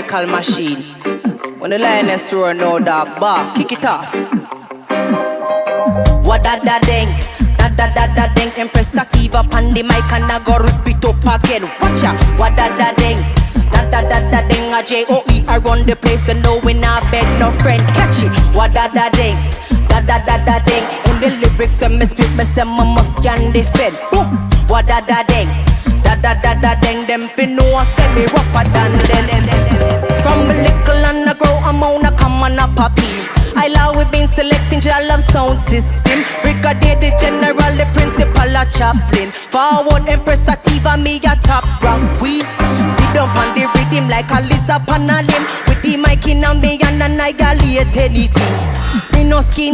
lyrical machine. When the lioness roar, no dog bark, kick it off. What da da ding, da ding. Empress Sativa pan the mic and I go rip it up again. Watch out, what da ding, da ding. A J-O-E around the place and no we not beg no friend. Catch it, what da ding, da ding. In the lyrics when me spit me say my must can defend. Boom, what da ding, da ding. Them fi know say me rougher than them. From a little and I grow amount I come on a poppy. I love we been selecting your love sound system. Brigadier the general, the principal a chaplain. Forward Empress Sativa, me a top rank queen. Sit down on the rhythm like a lizard on a limb. With the mic in a me and I annihilate anything. Me no skin.